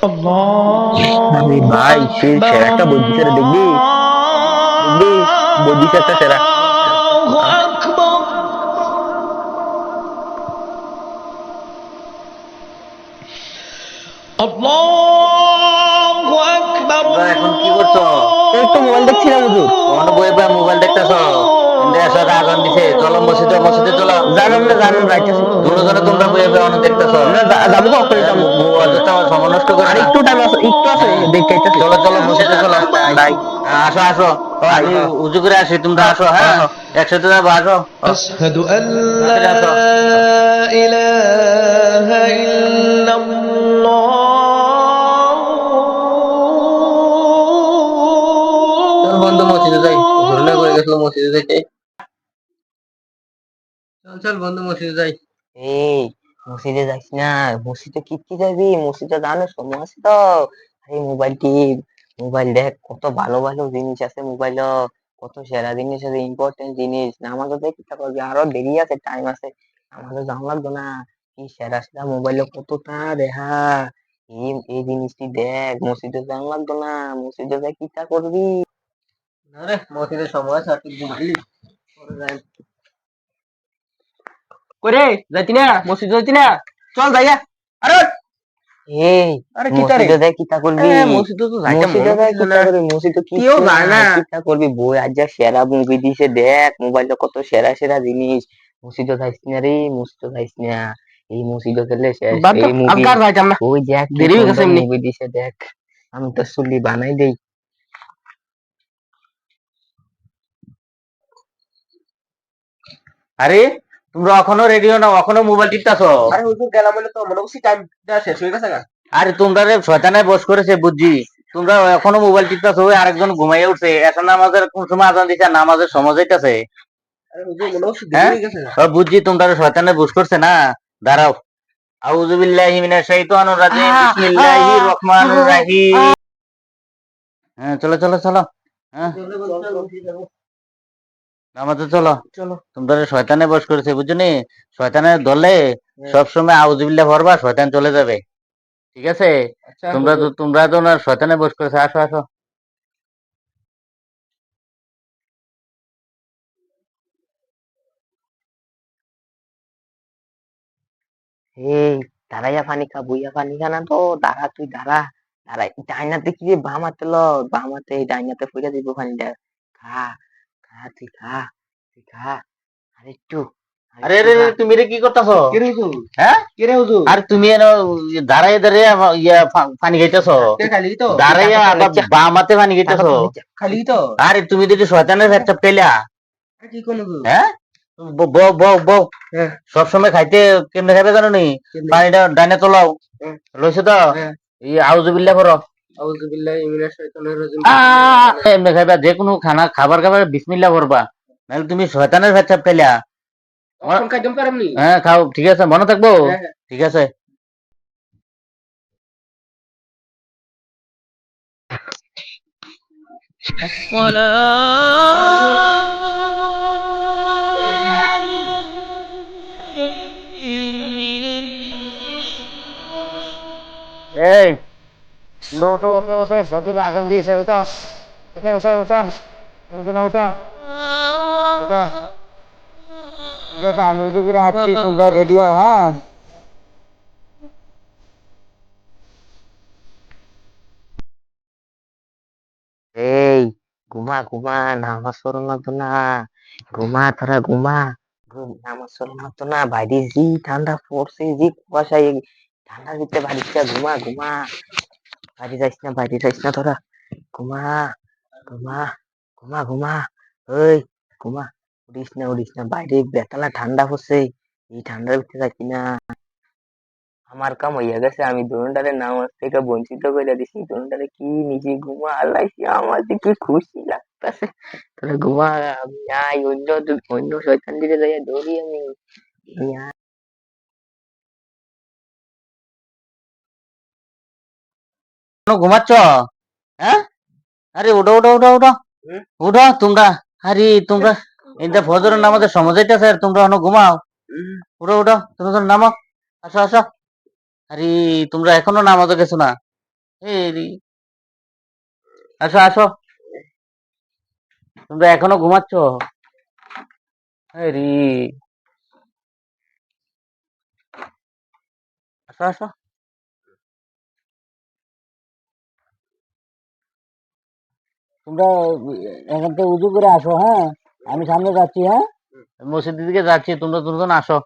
আরে ভাই সে সেরাটা বলছিস রে, দেখবি দেখবি বলছিস একটা সেরা। তোমরা এখন কি করছো? এই তো মোবাইল দেখছিলাম হুজুর। তোমার বই বই মোবাইল দেখতেছো? এন্ডে এসো, আজান দিছে, চলো মসজিদে, মসজিদে চলো। জানাম রাইতেছি। দুজনে তোমরা বই বই অন দেখতেছো। না যাবো কখন যাবো। অযথা সময় নষ্ট করে আর না। একটু টাইম আছে, একটু আছে, হ্যাঁ, দেখাইতেছি। চলো চলো মসজিদে চলো। তাই আসো আসো, তাই আমি উজু করে আসি, তোমরা আসো। হ্যাঁ, একসাথে যাবো, আসো। أشهد أن তাড়াতাড়ি لا আসো। إله إلا চল বন্ধু মসজিদে যাই, ঘুরলে হয়ে গেছিল, মসজিদে যাইতে। চল চল বন্ধু মসজিদে যাই। এই মসজিদে যাইস না, মসজিদে কি যাবি, মসজিদে জানো সময় আছে তো। এই মোবাইল টিপ, মোবাইল দেখ, কত ভালো ভালো জিনিস আছে মোবাইল, কত সেরা জিনিস আছে, ইম্পর্টেন্ট জিনিস। নামাজও দেখ কি করবি, আরো দেরি আছে, টাইম আছে, আমাদের জানা লাগবে না। কি সেরা সেরা মোবাইলে কতটা দেখা, এই জিনিসটি দেখ, মসজিদে জানা লাগবে না, মসজিদে যাই কিটা করবি। আরে মসজিদে সময় আছে, আর তুই ঘুমাইলি? পরে যাই। করে যাইতি না, মসজিদ যাইতি না, চল যাইয়া। আরে এই আরে কিতা রে? মসজিদে যাই কিটা করবি, মসজিদে তো যাইতে মন মসজিদে যাই করছে কিটা না, করবি, মসজিদে কেউ কিছু যায় না। নাই, কিটা করবি, বই আজ যা সেরা মুভি দিছে দেখ, মোবাইলে কত সেরা সেরা জিনিস। মসজিদে যাইস না রে, মসজিদে যাইস না, এই মসজিদে গেলে শেষ, বাদ দাও, এই মুভি, আজকে আর যাইতাম না, ওই দেখ কি দেরি হয়ে গেছে সুন্দর এমনি। মুভি দিছে দেখ, আমি তো চুল্লি বানাই দেই। আরে তোমরা এখনো রেডি হও না, এখনো মোবাইল টিপতাছো? আরে হুজুর গেলাম বলে তো মনে করছি টাইমটা শেষ হয়ে গেছে গা। আরে তোমরা রে শয়তানে বস করেছে বুঝছি। তোমরা এখনো মোবাইল টিপতাছো, ওই আরেকজন ঘুমাইয়া উঠছে, এখন নামাজের কোন সময় আজান দিছে, আর নামাজের সময় যাইতাছে। আরে হুজুর মনে করছি দেরি হ্যাঁ, হয়ে গেছে গা। বুঝছি তোমরা রে শয়তানে বস করছে না। দাঁড়াও, আউযু বিল্লাহি মিনাশ শাইতানির রাজিম, বিসমিল্লাহির রহমানির রহিম। হ্যাঁ, চলো চলো চলো। হ্যাঁ, নামাজে চলো। চলো। তোমরা রে শয়তানে বস করেছে বুঝছো নি। শয়তানের দলে সবসময় আউযু বিল্লাহ পড়বা, শয়তান চলে যাবে। ঠিক আছে? আচ্ছা হুজুর। তোমরা তো না শয়তানে বস করেছে, আসো আসো। এই দাঁড়াইয়া পানি খা, বইয়া পানি খা না তো, দাঁড়া তুই দাঁড়া, দাঁড়া, ডাইনাতে কি রে, বামাতে বামাতে, এই ডাইনাতে ফুইরা দিব পানিটা, খা, খা তুই খা, তুই খা, আরেকটু, আরে আরেকটু রে রে, খা। তুমি রে কি করতেছো? কে রে হুজুর? হ্যাঁ, কে রে হুজুর? আর তুমি এনে দাঁড়াইয়া দাঁড়াইয়া পানি খাইতেছো? কে খালি তো? দাঁড়াইয়া টাকাটা আবার নিচ্ছা, বামাতে পানি খাইতেছো? টাকাটা নিচ্ছা। খালি তো? আরে তুমি তো শয়তানের একটা পেলা। আরে কি কোন হুজুর? হ্যাঁ, বউ বউ বউ, হ্যাঁ, সবসময় খাইতে কেমনে খাইবে জানো নি? কেমনে? পানিটা ডাইনে তোলাও, হ্যাঁ, লইছো তো, হ্যাঁ। এই আউযু বিল্লাহ করো। আউযু বিল্লাহি মিনাশ শাইতানির রাজিম। এমনি খাইবা, যে কোনো খাবার বিসমিল্লাহ করবা, নাহলে তুমি শয়তানের বাচ্চা পেলা। অপশন খাইতাম পারমনি? হ্যাঁ খাও, ঠিক আছে, মনে থাকবো। হ্যাঁ, হ্যাঁ। ঠিক আছে। এই ওঠো ওঠো ওঠো, সত্যি আগুন দিয়েছে, ওঠো ওঠো ওঠো ওঠো, ওঠো না ওঠো, ওঠো ওঠো, আমি ওদিকে আসছি, তোমরা রেডি হও। হ্যাঁ, এই ঘুমা ঘুমা, নামাজ পড়ো লাগতো না, ঘুমা তোরা ঘুমা, নামাজ পড়ো লাগতো না, বাইরে জি ঠান্ডা পড়ছে, জি কুয়াশা, এই ঠান্ডার ভিতরে বাড়িতে ঘুমা ঘুমা, বাইরে যাইস না, বাইরে যাইস না তোরা, ঘুমা ঘুমা, ঘুমা ঘুমা, ওই ঘুমা, উড়িস না, বাইরে বেতালা ঠান্ডা পড়ছে, এই ঠান্ডার ভিতরে যাইছি না। আমার কাম হইয়া গেছে, আমি দোনটারে নামাজ থেকে বঞ্চিত করে দিছি, দোনটারে কি নিজে ঘুমা আল্লাইছি, আমার যে কি খুশি লাগতেছে। তোরা ঘুমা, আমি আই অন্য শয়তান দিকে যাইয়া ধরি আমি, আমি আই। এখনো ঘুমাচ্ছ? হ্যাঁ, আরে উঠো উঠো উঠো উঠো, হুম? উঠো তোমরা। আরে তোমরা এটা ফজরের নামাজের সময় যাইতেছে, আর তোমরা এখনো ঘুমাও? হুম। উঠো উঠো, তোমরা নামো, আসো আসো। আরে তোমরা এখনো নামাজে গেছো না? এই রে, আসো আসো, তোমরা এখনো ঘুমাচ্ছ? এই রে, আসো আসো, তোমরা এখান থেকে উজু করে আসো, হ্যাঁ? আমি সামনে যাচ্ছি, হ্যাঁ? মসজিদের দিকে যাচ্ছি, তোমরা দুজন আসো।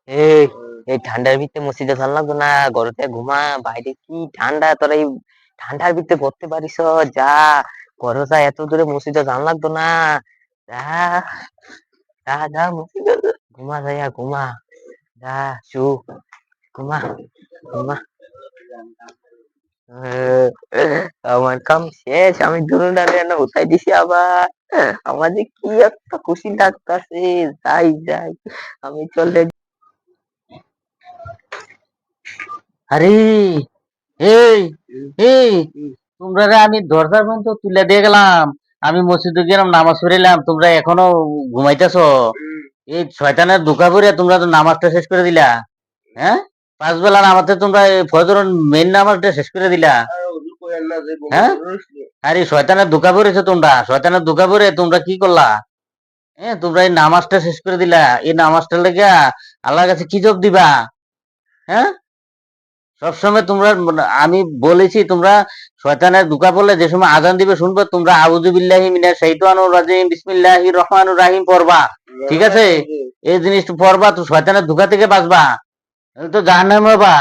এই এই ঠান্ডার ভিতরে মসজিদে ভাল লাগতো না, ঘরেতে ঘুমা, বাইরে কি ঠান্ডা, তোরা এই ঠান্ডার ভিতরে করতে পারিস? যা ঘরে যা, এত দূরে মসজিদে জান লাগতো না। যা যা যা মসজিদে যা। ঘুমা যাইয়া ঘুমা, যা শু, ঘুমা ঘুমা। আহ, আমার কাম শেষ, আমি দুনুটারে না উঠাই দিছি আবার। আমার যে কি একটা খুশি লাগতাছে, যাই যাই, আমি চলে। আরে এই এই তোমরা রে আমি দরজার পর্যন্ত তুলে দিয়ে গেলাম, আমি মসজিদে গেলাম, নামাজ পড়িলাম, তোমরা এখনো ঘুমাইতেছো? এই শয়তানের ধোঁকা পড়ে তোমরা তো নামাজটা শেষ করে দিলা, হ্যাঁ? পাঁচ বেলা নামাজে তোমরা ফজর মেন নামাজটা শেষ করে দিলা, হ্যাঁ? আরে শয়তানের ধোঁকা পড়েছো তোমরা, শয়তানের ধোঁকা পড়ে তোমরা কি করলা? হ্যাঁ, তোমরা এই নামাজটা শেষ করে দিলা, এই নামাজটা লেগে আল্লাহর কাছে কি জবাব দিবা? হ্যাঁ, সবসময় তোমরা, আমি বলেছি তোমরা শয়তানের ধোঁকা পড়লে যে সময় আজান দিবে শুনবে, তোমরা আউযু বিল্লাহি মিনাশ শাইতানির রাজিম বিসমিল্লাহির রহমানির রহিম পড়বা, ঠিক আছে? এই জিনিসটা পড়বা তো শয়তানের ধোঁকা থেকে বাঁচবা, নাহলে তো জাহান্নামে হবা,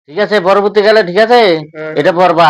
ঠিক আছে? পরবর্তীকালে, ঠিক আছে, এটা পড়বা।